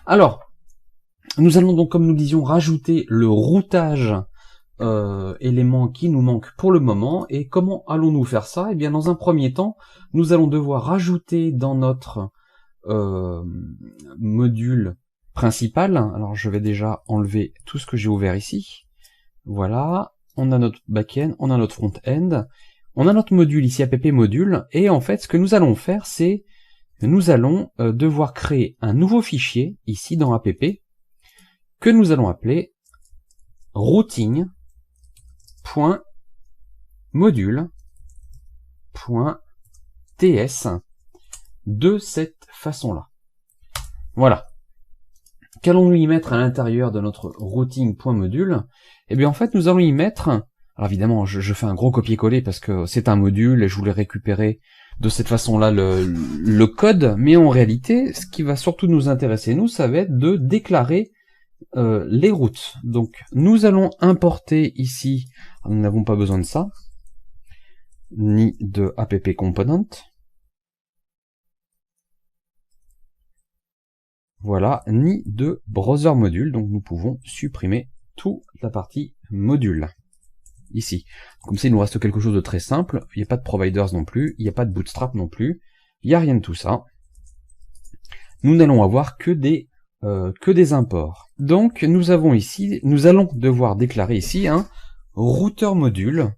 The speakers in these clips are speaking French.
Alors, nous allons donc, comme nous disions, rajouter le routage élément qui nous manque pour le moment. Et comment allons-nous faire ça? Eh bien, dans un premier temps, nous allons devoir rajouter dans notre module principal. Alors, je vais déjà enlever tout ce que j'ai ouvert ici. Voilà, on a notre back-end, on a notre front-end, on a notre module ici, app module, et en fait, ce que nous allons faire, c'est que nous allons devoir créer un nouveau fichier, ici dans app, que nous allons appeler routing.module.ts de cette façon-là. Voilà. Qu'allons-nous y mettre à l'intérieur de notre routing.module? Eh bien, en fait, nous allons y mettre... Alors évidemment, je fais un gros copier-coller parce que c'est un module et je voulais récupérer de cette façon-là le code. Mais en réalité, ce qui va surtout nous intéresser, nous, ça va être de déclarer les routes. Donc, nous allons importer ici... Nous n'avons pas besoin de ça, ni de app component. Voilà, ni de browser module, donc nous pouvons supprimer toute la partie module, ici. Comme ça, il nous reste quelque chose de très simple, il n'y a pas de providers non plus, il n'y a pas de bootstrap non plus, il n'y a rien de tout ça. Nous n'allons avoir que des imports. Donc, nous avons ici, nous allons devoir déclarer ici un routeur module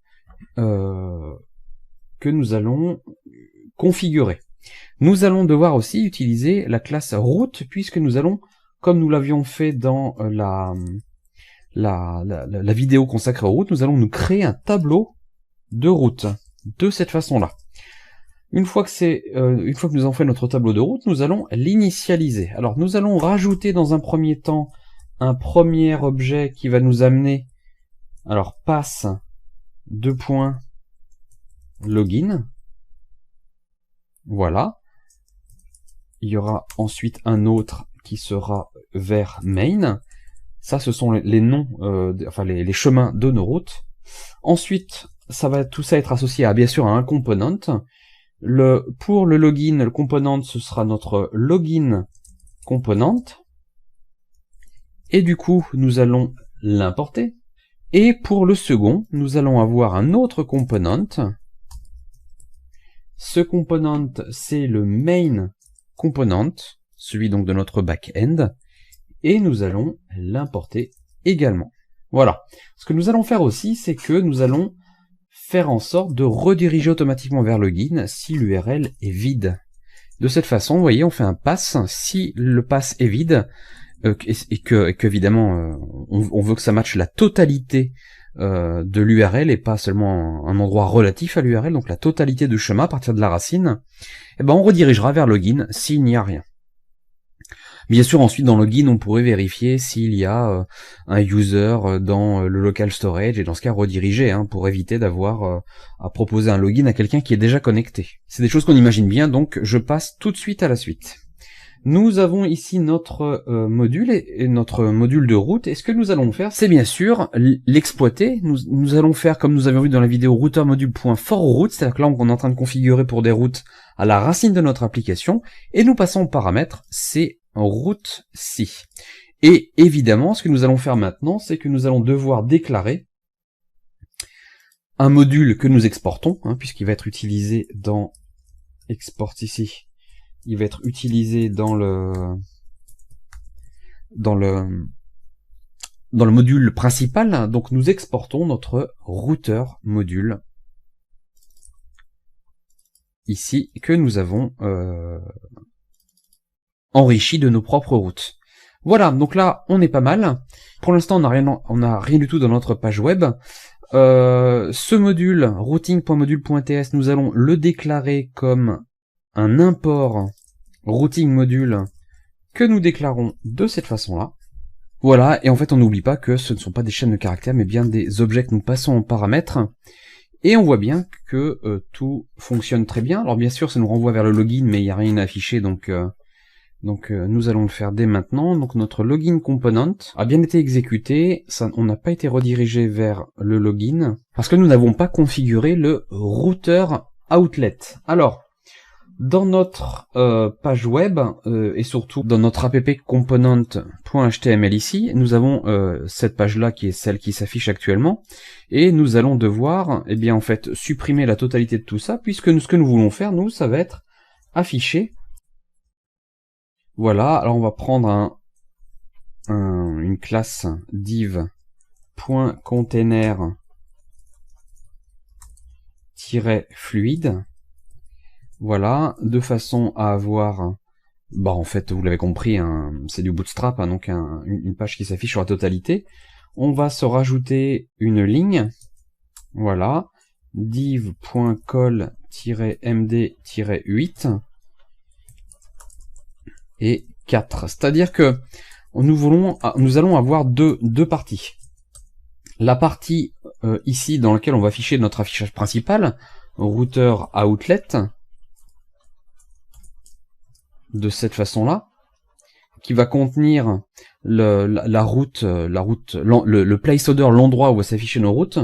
que nous allons configurer. Nous allons devoir aussi utiliser la classe route, puisque nous allons, comme nous l'avions fait dans la vidéo consacrée aux routes, nous allons nous créer un tableau de route de cette façon-là. Une fois que nous avons fait notre tableau de route, nous allons l'initialiser. Alors, nous allons rajouter dans un premier temps un premier objet qui va nous amener, alors passe login. Voilà. Il y aura ensuite un autre qui sera vers main. Ça, ce sont les noms, les chemins de nos routes. Ensuite, ça va tout ça être associé à, bien sûr, à un component. Pour le login, le component, ce sera notre login component. Et du coup, nous allons l'importer. Et pour le second, nous allons avoir un autre component. Ce component, c'est le main component, celui donc de notre back-end, et nous allons l'importer également. Voilà. Ce que nous allons faire aussi, c'est que nous allons faire en sorte de rediriger automatiquement vers login si l'URL est vide. De cette façon, vous voyez, on fait un pass. Si le pass est vide, et que évidemment, on veut que ça matche la totalité de l'URL et pas seulement un endroit relatif à l'URL, donc la totalité du chemin à partir de la racine, et ben on redirigera vers login s'il n'y a rien. Bien sûr, ensuite dans login, on pourrait vérifier s'il y a un user dans le local storage, et dans ce cas rediriger, pour éviter d'avoir à proposer un login à quelqu'un qui est déjà connecté. C'est des choses qu'on imagine bien, donc je passe tout de suite à la suite. Nous avons ici notre module et notre module de route, et ce que nous allons faire, c'est bien sûr l'exploiter. Nous allons faire, comme nous avions vu dans la vidéo, routermodule.forRoute, c'est-à-dire que là on est en train de configurer pour des routes à la racine de notre application, et nous passons au paramètre, c'est route-ci. Et évidemment, ce que nous allons faire maintenant, c'est que nous allons devoir déclarer un module que nous exportons, puisqu'il va être utilisé dans export ici. Il va être utilisé dans le module principal. Donc nous exportons notre routeur module ici que nous avons enrichi de nos propres routes. Voilà, donc là on est pas mal. Pour l'instant on n'a rien du tout dans notre page web. Ce module routing.module.ts, nous allons le déclarer comme un import routing module que nous déclarons de cette façon-là. Voilà, et en fait on n'oublie pas que ce ne sont pas des chaînes de caractères, mais bien des objets que nous passons en paramètres. Et on voit bien que tout fonctionne très bien. Alors bien sûr, ça nous renvoie vers le login, mais il n'y a rien à afficher, donc nous allons le faire dès maintenant. Donc notre login component a bien été exécuté, on n'a pas été redirigé vers le login, parce que nous n'avons pas configuré le routeur outlet. Alors, Dans notre page web et surtout dans notre app component.html ici, nous avons cette page-là qui est celle qui s'affiche actuellement et nous allons devoir eh bien en fait supprimer la totalité de tout ça puisque ce que nous voulons faire nous ça va être afficher. Voilà, alors on va prendre une classe div.container-fluide. Voilà, de façon à avoir, bah en fait vous l'avez compris, c'est du bootstrap, hein, donc une page qui s'affiche sur la totalité. On va se rajouter une ligne, voilà, div.col-md-8 et 4. C'est-à-dire que nous allons avoir deux parties. La partie ici dans laquelle on va afficher notre affichage principal, routeur à outlet, de cette façon-là, qui va contenir la route, le placeholder, l'endroit où va s'afficher nos routes,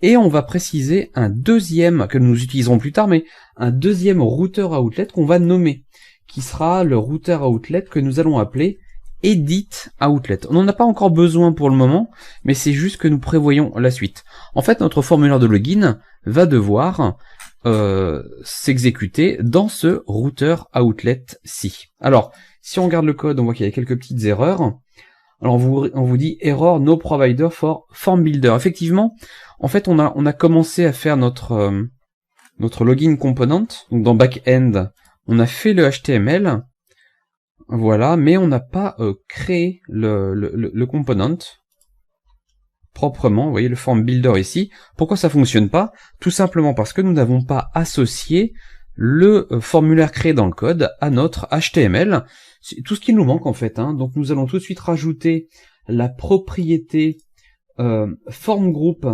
et on va préciser un deuxième, que nous utiliserons plus tard, mais un deuxième routeur à outlet qu'on va nommer, qui sera le routeur à outlet que nous allons appeler edit outlet. On n'en a pas encore besoin pour le moment, mais c'est juste que nous prévoyons la suite. En fait, notre formulaire de login va devoir s'exécuter dans ce routeur outlet-ci. Alors, si on regarde le code, on voit qu'il y a quelques petites erreurs. Alors, on vous dit error no provider for form builder. Effectivement, en fait, on a commencé à faire notre login component. Donc, dans backend, on a fait le HTML. Voilà, mais on n'a pas créé le component proprement, vous voyez le form builder ici. Pourquoi ça fonctionne pas? Tout simplement parce que nous n'avons pas associé le formulaire créé dans le code à notre HTML. C'est tout ce qu'il nous manque en fait, hein. Donc nous allons tout de suite rajouter la propriété form group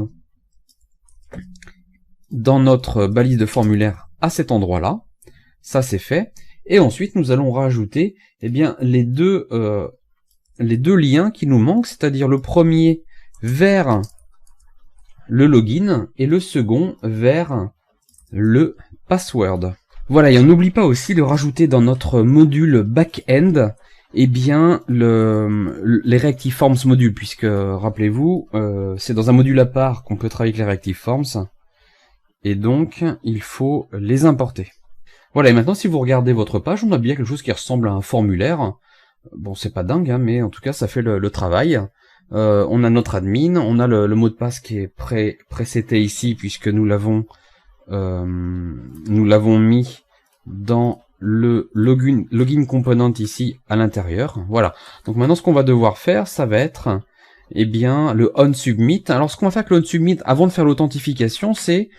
dans notre balise de formulaire à cet endroit-là. Ça c'est fait. Et ensuite nous allons rajouter eh bien, les deux liens qui nous manquent, c'est-à-dire le premier vers le login et le second vers le password. Voilà, et on n'oublie pas aussi de rajouter dans notre module back-end eh bien les Reactive Forms modules, puisque rappelez-vous, c'est dans un module à part qu'on peut travailler avec les Reactive Forms, et donc il faut les importer. Voilà, et maintenant si vous regardez votre page, on a bien quelque chose qui ressemble à un formulaire. Bon, c'est pas dingue, hein, mais en tout cas ça fait le travail. On a notre admin, on a le mot de passe qui est préseté ici puisque nous l'avons mis dans le login component ici à l'intérieur. Voilà. Donc maintenant ce qu'on va devoir faire, ça va être eh bien le onSubmit. Alors ce qu'on va faire avec le onSubmit avant de faire l'authentification, c'est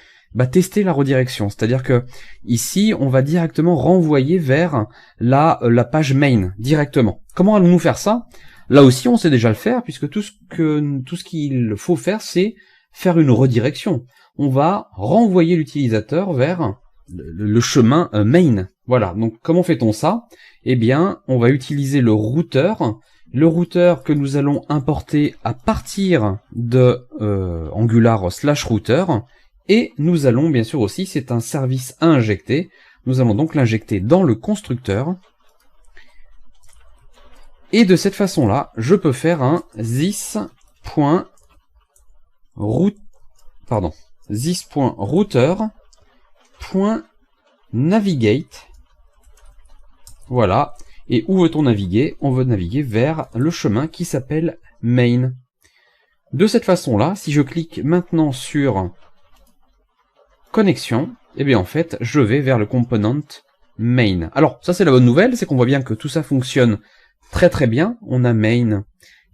tester la redirection. C'est-à-dire que ici, on va directement renvoyer vers la page main directement. Comment allons-nous faire ça? Là aussi, on sait déjà le faire, puisque tout ce qu'il faut faire, c'est faire une redirection. On va renvoyer l'utilisateur vers le chemin main. Voilà, donc comment fait-on ça? Eh bien, on va utiliser le routeur que nous allons importer à partir de Angular/router, et nous allons bien sûr aussi, c'est un service à injecter, nous allons donc l'injecter dans le constructeur. Et de cette façon-là, je peux faire un this.router.navigate. Voilà. Et où veut-on naviguer? On veut naviguer vers le chemin qui s'appelle main. De cette façon-là, si je clique maintenant sur connexion, et bien en fait, je vais vers le component main. Alors, ça c'est la bonne nouvelle, c'est qu'on voit bien que tout ça fonctionne très très bien. On a main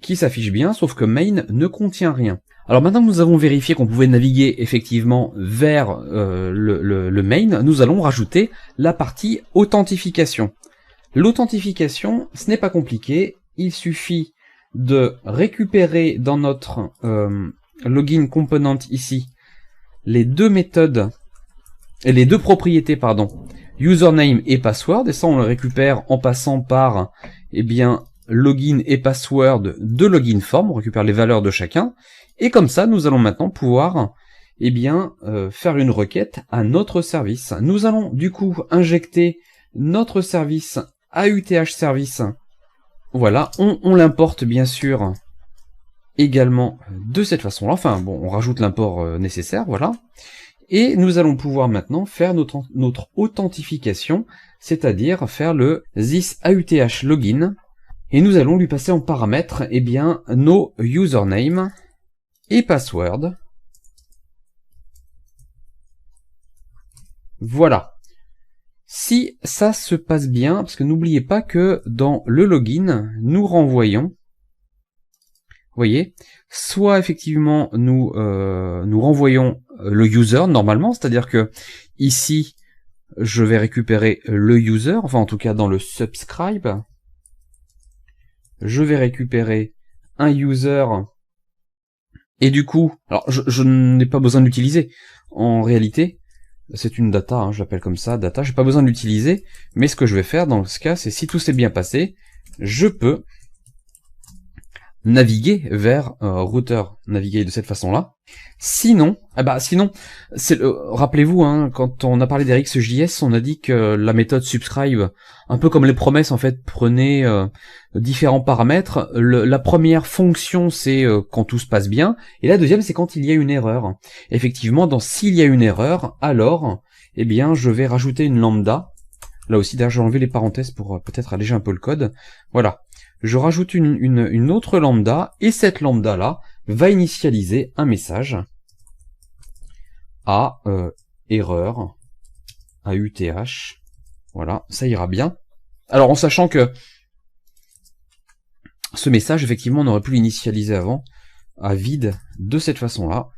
qui s'affiche bien, sauf que main ne contient rien. Alors maintenant que nous avons vérifié qu'on pouvait naviguer effectivement vers le main, nous allons rajouter la partie authentification. L'authentification, ce n'est pas compliqué, il suffit de récupérer dans notre login component ici les deux méthodes, les deux propriétés, pardon, username et password, et ça on le récupère en passant par eh bien login et password de login form, on récupère les valeurs de chacun, et comme ça nous allons maintenant pouvoir eh bien, faire une requête à notre service. Nous allons du coup injecter notre service AUTH service. Voilà, on l'importe bien sûr également de cette façon-là. Enfin bon, on rajoute l'import nécessaire, voilà. Et nous allons pouvoir maintenant faire notre authentification, c'est-à-dire faire le this AUTH login. Et nous allons lui passer en paramètre, eh bien, nos username et password. Voilà. Si ça se passe bien, parce que n'oubliez pas que dans le login, nous renvoyons, vous voyez, soit effectivement nous renvoyons le user normalement, c'est-à-dire que ici, je vais récupérer le user, enfin en tout cas dans le subscribe, je vais récupérer un user, et du coup, alors je n'ai pas besoin de l'utiliser, en réalité, c'est une data, hein, je l'appelle comme ça, data, j'ai pas besoin de l'utiliser, mais ce que je vais faire dans ce cas, c'est si tout s'est bien passé, je peux naviguer vers routeur, naviguer de cette façon-là. Sinon, rappelez-vous, hein, quand on a parlé d'RxJS, on a dit que la méthode subscribe, un peu comme les promesses en fait, prenait différents paramètres. La première fonction, c'est quand tout se passe bien, et la deuxième, c'est quand il y a une erreur. Effectivement, s'il y a une erreur, alors, eh bien, je vais rajouter une lambda. Là aussi, d'ailleurs, je vais enlever les parenthèses pour peut-être alléger un peu le code. Voilà. Je rajoute une autre lambda, et cette lambda-là va initialiser un message à erreur, à UTH. Voilà, ça ira bien. Alors, en sachant que ce message, effectivement, on aurait pu l'initialiser avant, à vide, de cette façon-là.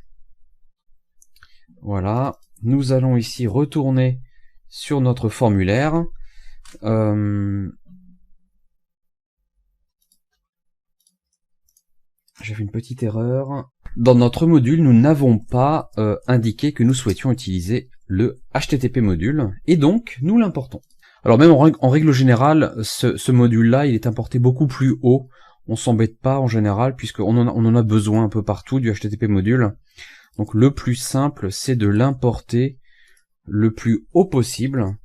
Voilà. Nous allons ici retourner sur notre formulaire. J'ai fait une petite erreur. Dans notre module, nous n'avons pas indiqué que nous souhaitions utiliser le HTTP module, et donc nous l'importons. Alors même en règle générale, ce module-là, il est importé beaucoup plus haut. On s'embête pas en général, puisqu'on en a besoin un peu partout du HTTP module. Donc le plus simple, c'est de l'importer le plus haut possible,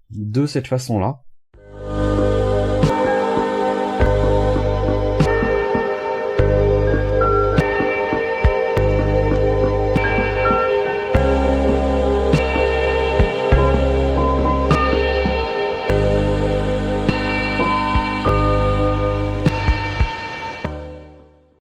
de cette façon-là.